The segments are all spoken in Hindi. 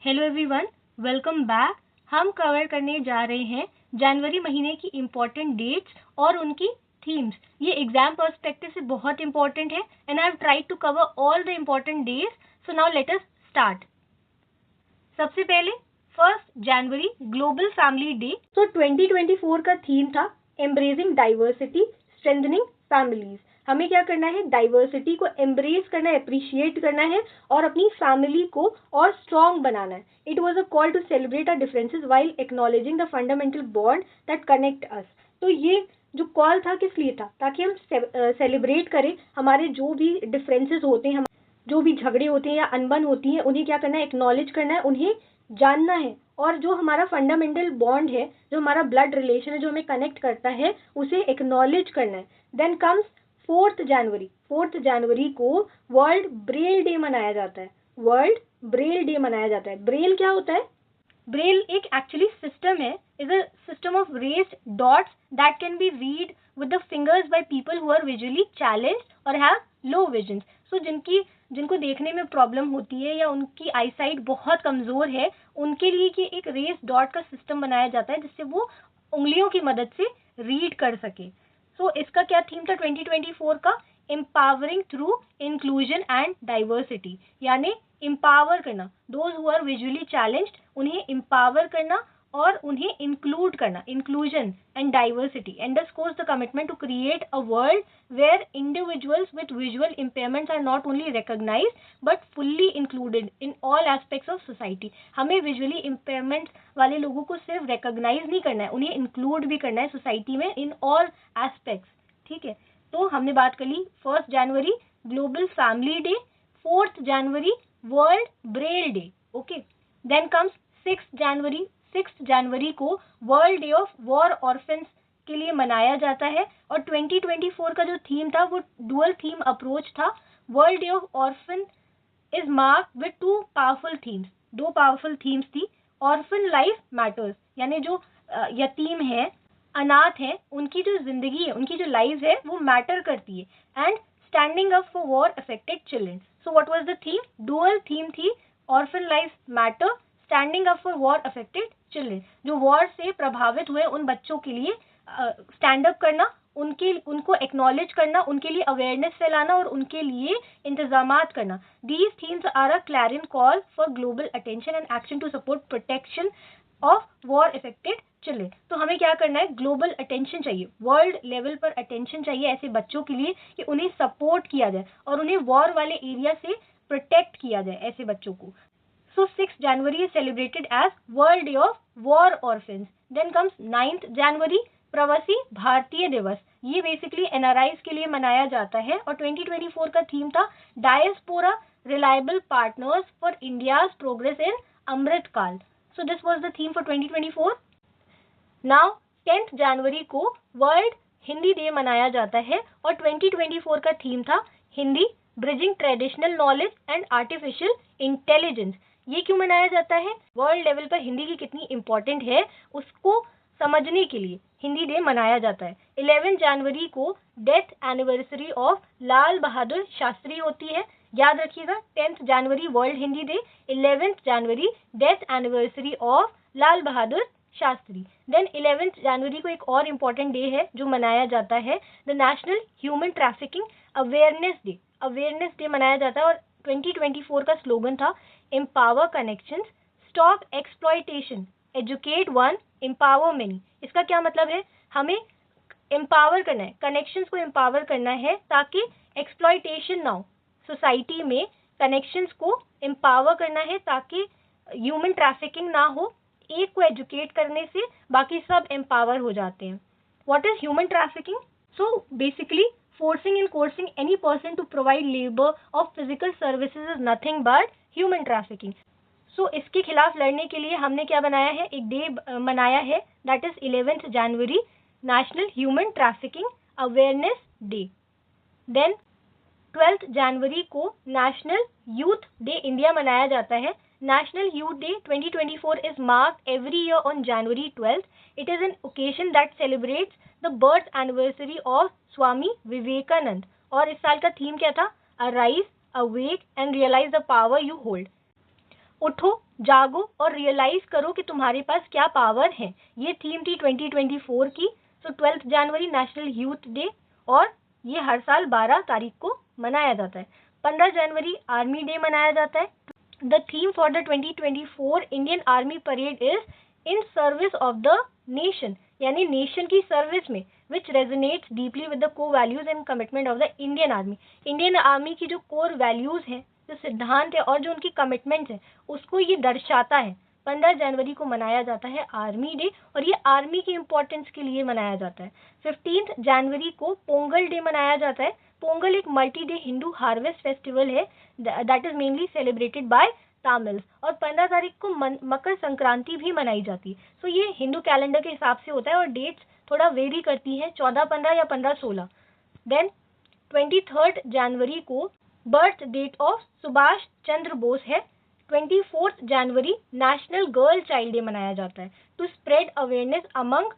Hello everyone, welcome back. हम कवर करने जा रहे हैं जनवरी महीने की इम्पोर्टेंट डेट्स और उनकी थीम्स। ये एग्जाम पर्सपेक्टिव से बहुत इंपॉर्टेंट है and I have tried to cover all the important days. So now let us start. सबसे पहले 1 जनवरी ग्लोबल फैमिली डे। तो 2024 का थीम था एम्ब्रेसिंग डाइवर्सिटी स्ट्रेंथनिंग फैमिलीज। हमें क्या करना है? डाइवर्सिटी को एम्ब्रेस करना है, अप्रिशिएट करना है और अपनी फैमिली को और स्ट्रॉन्ग बनाना है। It was a call to celebrate our differences while acknowledging the fundamental bond that connect us. तो ये जो कॉल था किस लिए था? ताकि हम सेलिब्रेट करें हमारे जो भी डिफरेंसेस होते हैं, जो भी झगड़े होते हैं या अनबन होती है, उन्हें क्या करना है? एक्नॉलेज करना है, उन्हें जानना है और जो हमारा फंडामेंटल बॉन्ड है, जो हमारा ब्लड रिलेशन है, जो हमें कनेक्ट करता है, उसे एक्नॉलेज करना है। देन कम्स 4 जनवरी। 4 जनवरी को वर्ल्ड ब्रेल डे मनाया जाता है। वर्ल्ड ब्रेल डे मनाया जाता है। ब्रेल क्या होता है? ब्रेल एक एक्चुअली सिस्टम है, is a system of raised dots that can be read with the fingers by people who are visually challenged और हैव लो विजन। सो जिनको देखने में प्रॉब्लम होती है या उनकी आईसाइट बहुत कमजोर है, उनके लिए कि एक रेस डॉट का सिस्टम बनाया जाता है जिससे वो उंगलियों की मदद से रीड कर सके। सो इसका क्या थीम था 2024 का? Empowering through inclusion and diversity, यानी एम्पावर करना those who are visually challenged, उन्हें एम्पावर करना और उन्हें इंक्लूड करना। Inclusion and diversity underscores the commitment to create a world where individuals with visual impairments are not only recognised but fully included in all aspects of society. हमें विजुअली इम्पेयरमेंट्स वाले लोगों को सिर्फ रिकॉग्नाइज नहीं करना है, उन्हें इंक्लूड भी करना है सोसाइटी में इन ऑल एस्पेक्ट्स। ठीक है, तो हमने बात कर ली 1 जनवरी ग्लोबल फैमिली डे, 4 जनवरी world braille day. Okay, then comes 6 जनवरी। 6 जनवरी को world day of war orphans के लिए मनाया जाता है और 2024 का जो थीम था वो डुअल थीम अप्रोच था। World day of orphan is mark with 2 powerful themes. 2 powerful themes थी। ऑर्फन लाइफ मैटर्स, यानी जो यतीम है, अनाथ है, उनकी जो जिंदगी है, उनकी जो लाइफ है वो मैटर करती है। And standing up for war affected children. So what was the theme? Dual theme थी orphan life matter, standing up for war affected children. जो वॉर से प्रभावित हुए उन बच्चों के लिए स्टैंड अप करना, उनको एक्नॉलेज करना, उनके लिए अवेयरनेस फैलाना और उनके लिए इंतजामात करना। These themes are a clarion call for global attention and action to support protection of war affected children. तो हमें क्या करना है? ग्लोबल अटेंशन चाहिए, वर्ल्ड लेवल पर अटेंशन चाहिए ऐसे बच्चों के लिए कि उन्हें सपोर्ट किया जाए और उन्हें वॉर वाले एरिया से प्रोटेक्ट किया जाए ऐसे बच्चों को। So 6 January is celebrated as World Day of War Orphans. Then comes 9th January, प्रवासी भारतीय दिवस। ये बेसिकली एनआरआईज के लिए मनाया जाता है और 2024 का थीम था diaspora reliable partners for India's progress in Amrit Kaal. So this was the theme for 2024। Now 10th जनवरी को वर्ल्ड हिंदी डे मनाया जाता है और 2024 का थीम था Hindi bridging traditional knowledge and artificial intelligence. ये क्यों मनाया जाता है? वर्ल्ड लेवल पर हिंदी की कितनी इंपॉर्टेंट है उसको समझने के लिए हिंदी डे मनाया जाता है। 11 जनवरी को death anniversary of Lal Bahadur Shastri होती है। याद रखिएगा, 10th January world Hindi day, 11th January death anniversary of Lal Bahadur Shastri. Then 11th जनवरी को एक और इम्पोर्टेंट डे है जो मनाया जाता है, the national human trafficking awareness day. Awareness day मनाया जाता है और 2024 का स्लोगन था empower connections, stop exploitation, educate one, empower many. इसका क्या मतलब है? हमें एम्पावर करना है, कनेक्शंस को एम्पावर करना है ताकि एक्सप्लॉयटेशन ना हो सोसाइटी में। कनेक्शंस को एम्पावर करना है ताकि ह्यूमन ट्रैफिकिंग ना हो। एक को एजुकेट करने से बाकी सब एम्पावर हो जाते हैं। What is human trafficking? So basically forcing and coercing any person to provide labor or physical services is nothing but human trafficking. So इसके खिलाफ लड़ने के लिए हमने क्या बनाया है? एक डे मनाया है, that is 11th January, national human trafficking awareness day. Then 12th जनवरी को नेशनल यूथ डे इंडिया मनाया जाता है। National Youth Day 2024 is marked every year on January 12th. It is an occasion that celebrates the birth anniversary of Swami Vivekananda. और इस साल का थीम क्या था? Arise, awake and realize the power you hold. उठो, जागो और रियलाइज करो कि तुम्हारे पास क्या पावर है। ये थीम थी 2024 की। सो 12 जनवरी नेशनल यूथ डे, और ये हर साल 12 तारीख को मनाया जाता है। 15 जनवरी आर्मी डे मनाया जाता है। The theme for the 2024 Indian army parade is in service of the nation, यानी नेशन की सर्विस में, which resonates deeply with the core values and commitment of the Indian army. Indian army की जो कोर वैल्यूज हैं, जो सिद्धांत है और जो उनकी कमिटमेंट्स है, उसको ये दर्शाता है। 15 जनवरी को मनाया जाता है आर्मी डे, और ये आर्मी की इंपॉर्टेंस के लिए मनाया जाता है। 15 जनवरी को पोंगल डे मनाया जाता है। पोंगल एक multi day Hindu harvest festival है that is mainly celebrated by Tamils, और 15 तारीख को मकर संक्रांति भी मनाई जाती है। सो ये हिंदू कैलेंडर के हिसाब से होता है, और डेट्स थोड़ा वेरी करती है, 14-15 या 15-16। देन 23 जनवरी को birth date of Subhash Chandra Bose है। 24 जनवरी नेशनल गर्ल चाइल्ड डे मनाया जाता है, to spread awareness among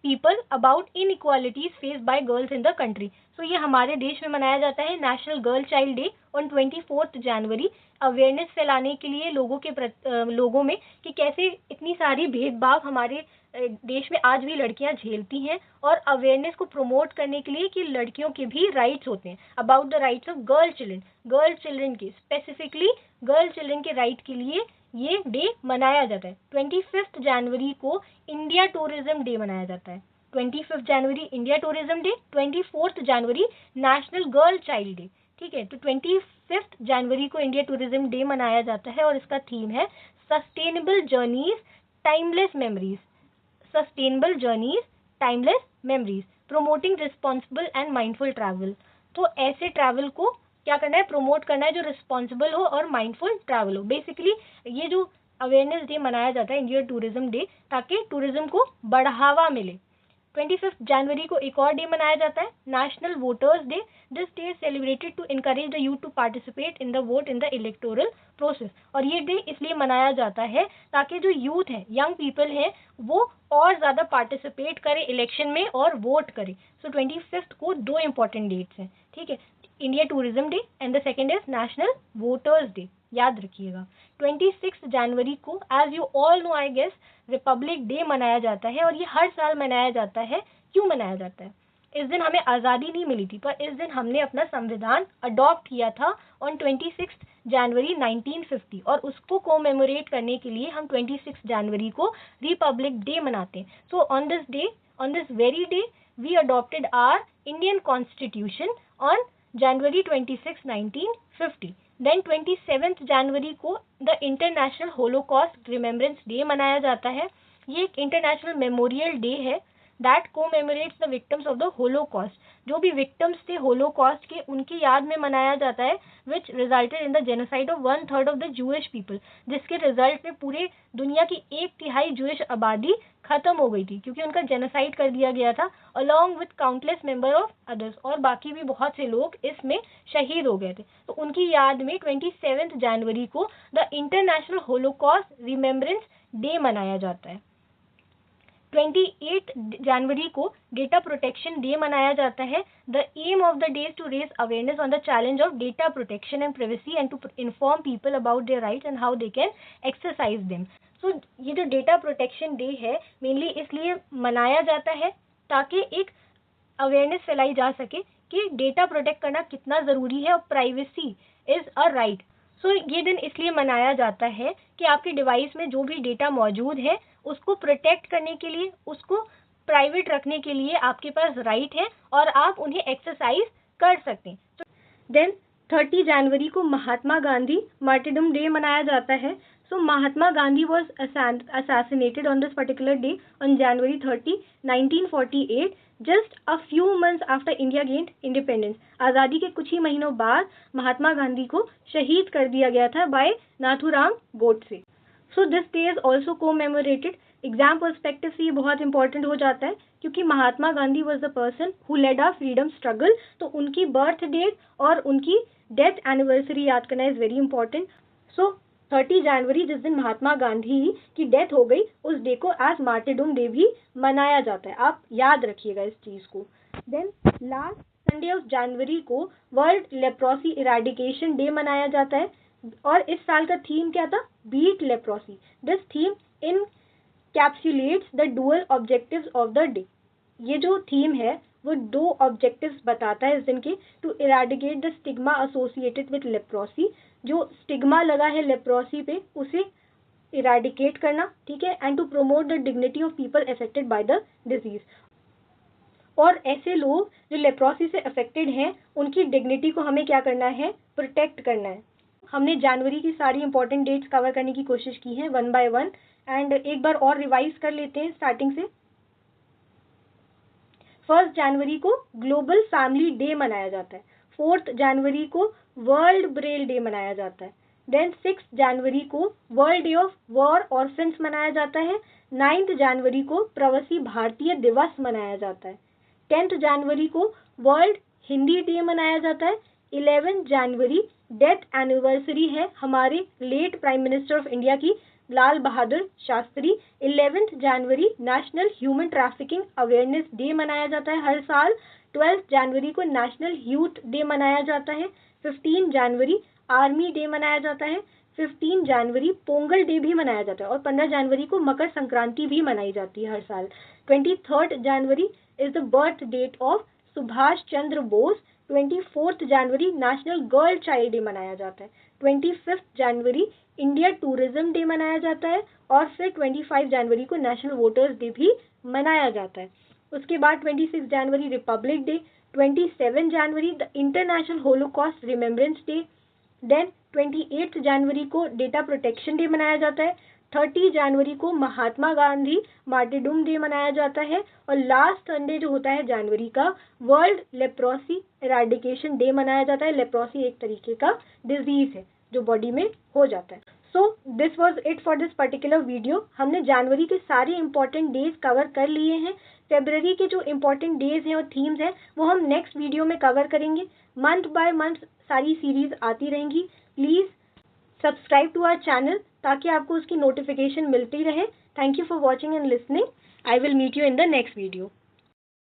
people about inequalities face by girls in the country. So ये हमारे देश में मनाया जाता है national girl child day on 24 जनवरी, अवेयरनेस फैलाने के लिए लोगों में कि कैसे इतनी सारी भेदभाव हमारे देश में आज भी लड़कियां झेलती हैं, और अवेयरनेस को प्रमोट करने के लिए कि लड़कियों के भी राइट्स होते हैं, about the rights of girl children के, स्पेसिफिकली गर्ल चिल्ड्रन के राइट के लिए ये डे मनाया जाता है। 25 जनवरी को इंडिया टूरिज्म डे मनाया जाता है। 25 जनवरी इंडिया टूरिज्म डे, 24 जनवरी नेशनल गर्ल चाइल्ड डे। ठीक है, तो 25 जनवरी को इंडिया टूरिज्म डे मनाया जाता है, और इसका थीम है sustainable journeys timeless memories. Sustainable journeys timeless memories, promoting responsible and mindful travel. तो ऐसे ट्रैवल को क्या करना है, प्रमोट करना है जो रिस्पॉन्सिबल हो और माइंडफुल ट्रैवल हो। बेसिकली ये जो अवेयरनेस डे मनाया जाता है, इंडिया टूरिज्म डे, ताकि टूरिज्म को बढ़ावा मिले। 25 जनवरी को एक और डे मनाया जाता है, national voters day. This day is celebrated to encourage the youth to participate in the vote in the electoral process. और ये डे इसलिए मनाया जाता है ताकि जो यूथ है, यंग पीपल है, वो और ज्यादा पार्टिसिपेट करे इलेक्शन में और वोट करे। सो 25 को दो इंपॉर्टेंट डेट्स हैं। ठीक है, India tourism day and the second is national voters day, याद रखिएगा। 26 जनवरी को, as you all know I guess, republic day मनाया जाता है, और ये हर साल मनाया जाता है। क्यों मनाया जाता है? इस दिन हमें आज़ादी नहीं मिली थी, पर इस दिन हमने अपना संविधान अडॉप्ट किया था ऑन 26 जनवरी 1950, और उसको कोमेमोरेट करने के लिए हम 26 जनवरी को रिपब्लिक डे मनाते हैं। So on this very day we adopted our Indian constitution on January 26, 1950. Then 27 जनवरी को the international holocaust remembrance day मनाया जाता है। ये एक इंटरनेशनल मेमोरियल डे है that commemorates the victims of the holocaust. जो भी विक्टिम्स थे होलोकॉस्ट के, उनकी याद में मनाया जाता है, विच resulted in the genocide of 1/3 of the Jewish people, जिसके रिजल्ट में पूरे दुनिया की 1/3 जूइश आबादी खत्म हो गई थी, क्योंकि उनका जेनोसाइड कर दिया गया था, along with countless member of others, और बाकी भी बहुत से लोग इसमें शहीद हो गए थे। तो उनकी याद में 27 जनवरी को the international holocaust remembrance day मनाया जाता है। 28 जनवरी को डेटा प्रोटेक्शन डे मनाया जाता है। The aim of the day is to raise awareness on the challenge of data protection and privacy, and to inform people about their rights and how they can exercise them. So ये जो डेटा प्रोटेक्शन डे है, मेनली इसलिए मनाया जाता है ताकि एक अवेयरनेस फैलाई जा सके कि डेटा प्रोटेक्ट करना कितना ज़रूरी है, और प्राइवेसी इज़ अ राइट। सो ये दिन इसलिए मनाया जाता है कि आपके डिवाइस में जो भी डेटा मौजूद है, उसको प्रोटेक्ट करने के लिए, उसको प्राइवेट रखने के लिए आपके पास राइट है, और आप उन्हें एक्सरसाइज कर सकते हैं। देन 30 जनवरी को महात्मा गांधी मार्टिरडम डे मनाया जाता है। So Mahatma Gandhi was assassinated on this particular day on January 30, 1948, just a few months after India gained independence. आज़ादी के कुछ ही महीनों बाद महात्मा गांधी को शहीद कर दिया गया था by Nathuram Godse. So this day is also commemorated. Exam perspective से ये बहुत इंपॉर्टेंट हो जाता है, क्योंकि Mahatma Gandhi was the person who led our freedom struggle. तो उनकी बर्थ डेट और उनकी डेथ एनिवर्सरी याद करना इज वेरी इंपॉर्टेंट। सो 30 जनवरी, जिस दिन महात्मा गांधी की डेथ हो गई, उस डे को एज मार्टिरडम डे भी मनाया जाता है। आप याद रखिएगा इस चीज को। Then last Sunday of January को वर्ल्ड लेप्रोसी इरेडिकेशन डे मनाया जाता है, और इस साल का थीम क्या था? beat leprosy. This theme encapsulates the dual objectives of the day. ये जो थीम है वो 2 ऑब्जेक्टिव्स बताता है इस दिन के, to eradicate the stigma associated with leprosy, जो स्टिग्मा लगा है लेप्रोसी पे उसे इराडिकेट करना, ठीक है, and to promote the dignity of people affected by the disease. और ऐसे लोग जो लेप्रोसी से अफेक्टेड हैं उनकी डिग्निटी को हमें क्या करना है, प्रोटेक्ट करना है। हमने जनवरी की सारी इंपॉर्टेंट डेट्स कवर करने की कोशिश की है 1 by 1, एंड एक बार और रिवाइज कर लेते हैं स्टार्टिंग से। 1 जनवरी को ग्लोबल फैमिली डे मनाया जाता है। 4 जनवरी को वर्ल्ड ब्रेल डे मनाया जाता है। देन 6 जनवरी को world day of war orphans मनाया जाता है। 9 जनवरी को प्रवासी भारतीय दिवस मनाया जाता है। 10 जनवरी को वर्ल्ड हिंदी डे मनाया जाता है। 11 जनवरी डेथ एनिवर्सरी है हमारे late prime minister of India की, लाल बहादुर शास्त्री। 11 जनवरी national human trafficking awareness day मनाया जाता है हर साल। 12 जनवरी को नेशनल यूथ डे मनाया जाता है। 15 जनवरी आर्मी डे मनाया जाता है। 15 जनवरी पोंगल डे भी मनाया जाता है और 15 जनवरी को मकर संक्रांति भी मनाई जाती है हर साल। 23 January is the birth date of Subhash Chandra Bose. 24 January national girl child day मनाया जाता है। 25 जनवरी इंडिया टूरिज्म डे मनाया जाता है और फिर 25 जनवरी को नेशनल वोटर्स डे भी मनाया जाता है। उसके बाद 26 जनवरी रिपब्लिक डे। 27 जनवरी the international holocaust remembrance day. Then 28 जनवरी को डेटा प्रोटेक्शन डे मनाया जाता है। 30 जनवरी को महात्मा गांधी मार्टिरडम डे मनाया जाता है और लास्ट संडे जो होता है जनवरी का वर्ल्ड लेप्रोसी इराडिकेशन डे मनाया जाता है। लेप्रोसी एक तरीके का डिजीज है जो बॉडी में हो जाता है। So this was it for this particular video. हमने जनवरी के सारे इंपॉर्टेंट डेज कवर कर लिए हैं। फेब्रवरी के जो इंपॉर्टेंट डेज हैं और थीम्स हैं वो हम नेक्स्ट वीडियो में कवर करेंगे। मंथ बाय मंथ सारी सीरीज आती रहेंगी। Please subscribe to our channel ताकि आपको उसकी नोटिफिकेशन मिलती रहे। Thank you for watching and listening. I will meet you in the next video.